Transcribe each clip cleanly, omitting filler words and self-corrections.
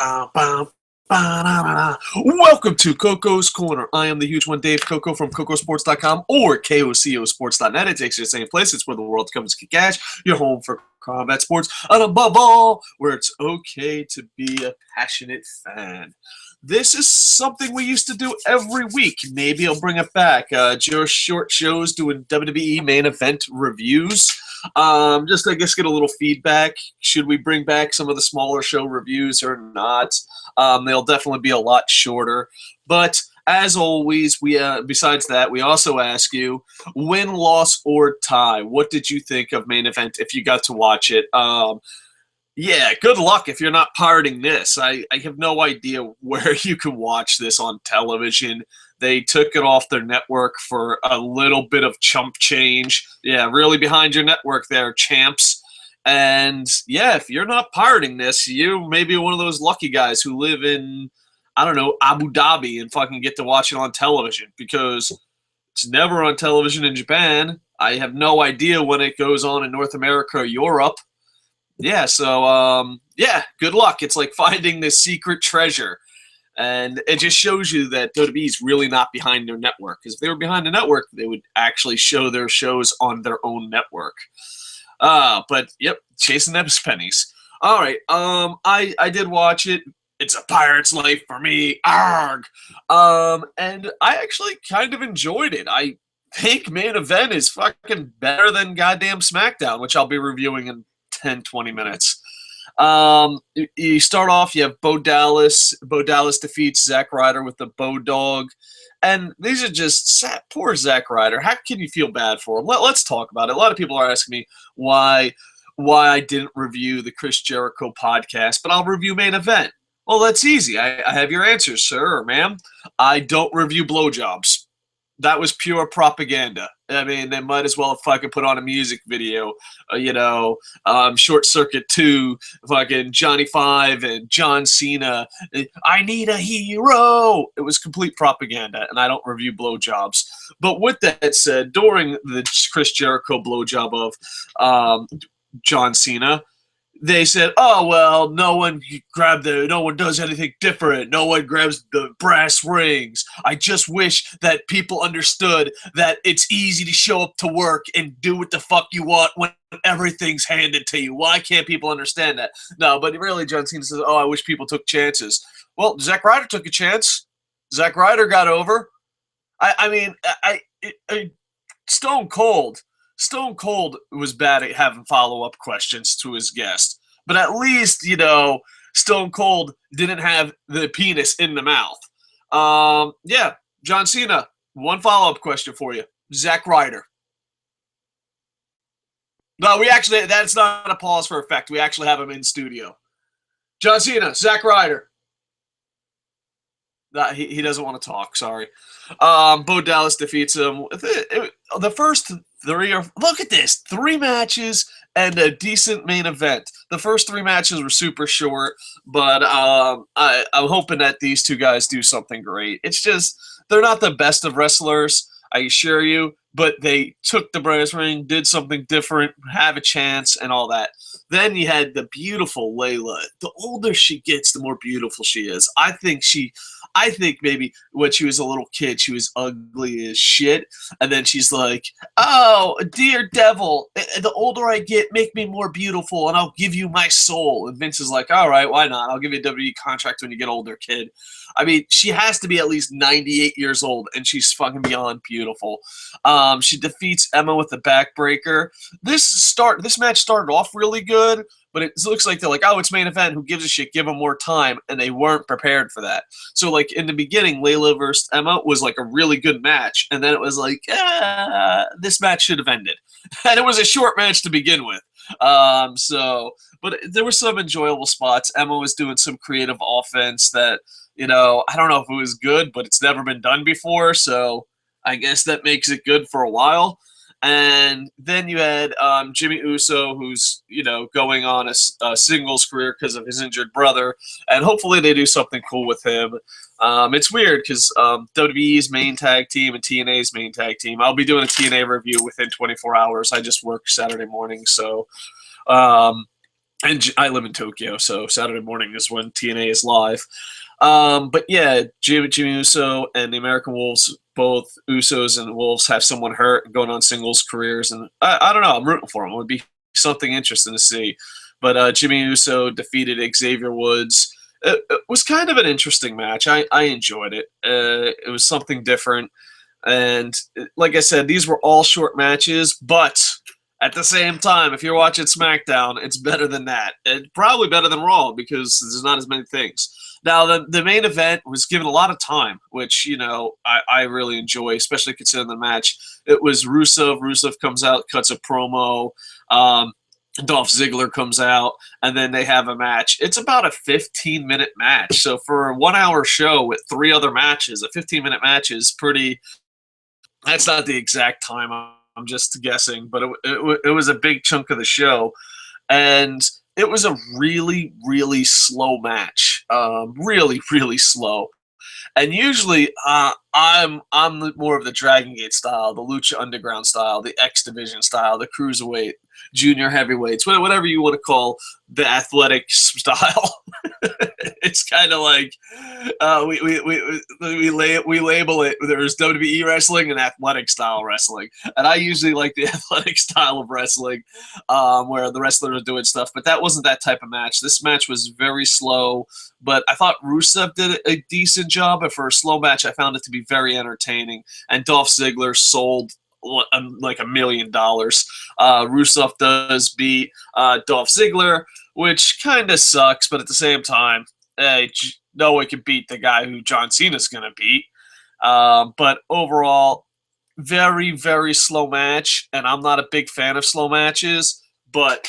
Welcome to Koco's Corner. I am the huge one, Dave Koco from Kocosports.com or KOCOsports.net. It takes you to the same place. It's where the world comes to kick ass. Your home for combat sports, and above all, where it's okay to be a passionate fan. This is something we used to do every week. Maybe I'll bring it back. Just short shows doing WWE main event reviews. Just, I guess, get a little feedback. Should we bring back some of the smaller show reviews or not? They'll definitely be a lot shorter. But as always, we besides that, we also ask you, win, loss, or tie. What did you think of main event if you got to watch it? Yeah, good luck if you're not pirating this. I have no idea where you can watch this on television. They took it off their network for a little bit of chump change. Yeah, really behind your network there, champs. And yeah, if you're not pirating this, you may be one of those lucky guys who live in, I don't know, Abu Dhabi and fucking get to watch it on television, because it's never on television in Japan. I have no idea when it goes on in North America or Europe. Yeah, so, yeah, good luck. It's like finding this secret treasure. And it just shows you that WWE is really not behind their network. Because if they were behind the network, they would actually show their shows on their own network. But, yep, chasing them pennies. All right, I did watch it. It's a pirate's life for me. Arg! And I actually kind of enjoyed it. I think main event is fucking better than goddamn SmackDown, which I'll be reviewing in 10-20 minutes. You start off, you have Bo Dallas. Bo Dallas defeats Zack Ryder with the Bo Dog. And these are just poor Zack Ryder. How can you feel bad for him? Let's talk about it. A lot of people are asking me why I didn't review the Chris Jericho podcast, but I'll review main event. Well, that's easy. I have your answers, sir or ma'am. I don't review blowjobs. That was pure propaganda. I mean, they might as well have fucking put on a music video, Short Circuit 2, fucking Johnny Five and John Cena. I need a hero. It was complete propaganda, and I don't review blowjobs. But with that said, during the Chris Jericho blowjob of John Cena, they said, oh, well, no one does anything different. No one grabs the brass rings. I just wish that people understood that it's easy to show up to work and do what the fuck you want when everything's handed to you. Why can't people understand that? No, but really, John Cena says, oh, I wish people took chances. Well, Zack Ryder took a chance. Zack Ryder got over. Stone Cold was bad at having follow-up questions to his guest. But at least, Stone Cold didn't have the penis in the mouth. Yeah, John Cena, one follow-up question for you. Zack Ryder. No, that's not a pause for effect. We actually have him in studio. John Cena, Zack Ryder. He doesn't want to talk, sorry. Bo Dallas defeats him. The first look at this, 3 matches and a decent main event. The first 3 matches were super short, but I'm hoping that these two guys do something great. It's just, they're not the best of wrestlers, I assure you, but they took the brass ring, did something different, have a chance, and all that. Then you had the beautiful Layla. The older she gets, the more beautiful she is. I think maybe when she was a little kid, she was ugly as shit. And then she's like, oh, dear devil, the older I get, make me more beautiful, and I'll give you my soul. And Vince is like, all right, why not? I'll give you a WWE contract when you get older, kid. I mean, she has to be at least 98 years old, and she's fucking beyond beautiful. She defeats Emma with the backbreaker. This match started off really good, but it looks like they're like, oh, it's main event. Who gives a shit? Give them more time. And they weren't prepared for that. So, like, in the beginning, Layla versus Emma was, like, a really good match. And then it was like, this match should have ended. And it was a short match to begin with. But there were some enjoyable spots. Emma was doing some creative offense that, I don't know if it was good, but it's never been done before. So I guess that makes it good for a while. And then you had Jimmy Uso, who's, going on a singles career because of his injured brother. And hopefully they do something cool with him. It's weird because WWE's main tag team and TNA's main tag team. I'll be doing a TNA review within 24 hours. I just work Saturday morning. So And I live in Tokyo, so Saturday morning is when TNA is live. But yeah, Jimmy Uso and the American Wolves, both Usos and Wolves have someone hurt and going on singles careers, and I don't know. I'm rooting for them. It would be something interesting to see. But Jimmy Uso defeated Xavier Woods. It was kind of an interesting match. I enjoyed it. It was something different. And like I said, these were all short matches, but at the same time, if you're watching SmackDown, it's better than that. It's probably better than Raw because there's not as many things. Now, the main event was given a lot of time, which, I really enjoy, especially considering the match. It was Rusev. Rusev comes out, cuts a promo. Dolph Ziggler comes out, and then they have a match. It's about a 15-minute match. So for a 1-hour show with 3 other matches, a 15-minute match is pretty – that's not the exact time. I'm just guessing, but it was a big chunk of the show. And it was a really, really slow match. Really, really slow. And usually, I'm more of the Dragon Gate style, the Lucha Underground style, the X Division style, the Cruiserweight, Junior Heavyweights, whatever you want to call the athletic style. It's kind of like we label it. There's WWE wrestling and athletic style wrestling, and I usually like the athletic style of wrestling, where the wrestlers are doing stuff. But that wasn't that type of match. This match was very slow. But I thought Rusev did a decent job. But for a slow match, I found it to be very entertaining. And Dolph Ziggler sold like $1 million. Rusev does beat Dolph Ziggler, which kind of sucks. But at the same time, no one can beat the guy who John Cena's going to beat. But overall, very, very slow match. And I'm not a big fan of slow matches. But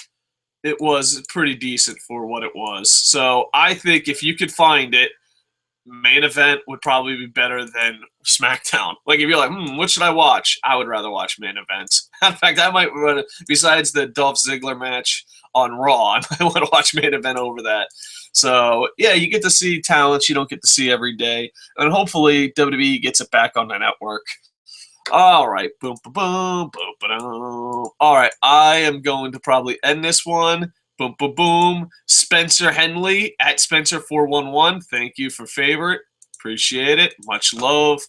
it was pretty decent for what it was. So I think if you could find it, main event would probably be better than SmackDown. Like if you're like, what should I watch? I would rather watch main events. In fact, I might run besides the Dolph Ziggler match on Raw, I might want to watch main event over that. So yeah, you get to see talents you don't get to see every day, and hopefully WWE gets it back on the network. All right, boom, boom, boom, boom, boom. All right, I am going to probably end this one. Boom, boom, boom. Spencer Henley at Spencer411. Thank you for favorite. Appreciate it. Much love.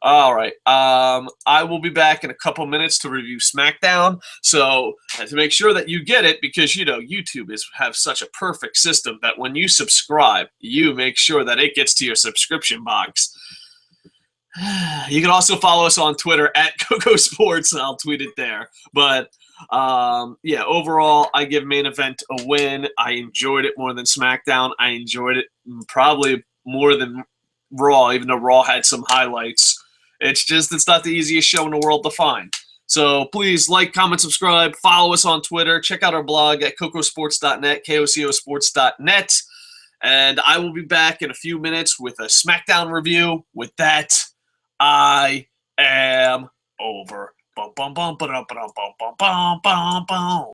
All right. I will be back in a couple minutes to review SmackDown. So to make sure that you get it, because YouTube have such a perfect system that when you subscribe, you make sure that it gets to your subscription box. You can also follow us on Twitter at Kocosports, and I'll tweet it there. But yeah, overall, I give main event a win. I enjoyed it more than SmackDown. I enjoyed it probably more than Raw, even though Raw had some highlights. It's not the easiest show in the world to find. So please like, comment, subscribe, follow us on Twitter. Check out our blog at kocosports.net, kocosports.net. And I will be back in a few minutes with a SmackDown review. With that, I am over. Bum, bum, bum, ba-dum, ba-dum, bum, bum, bum, bum, bum.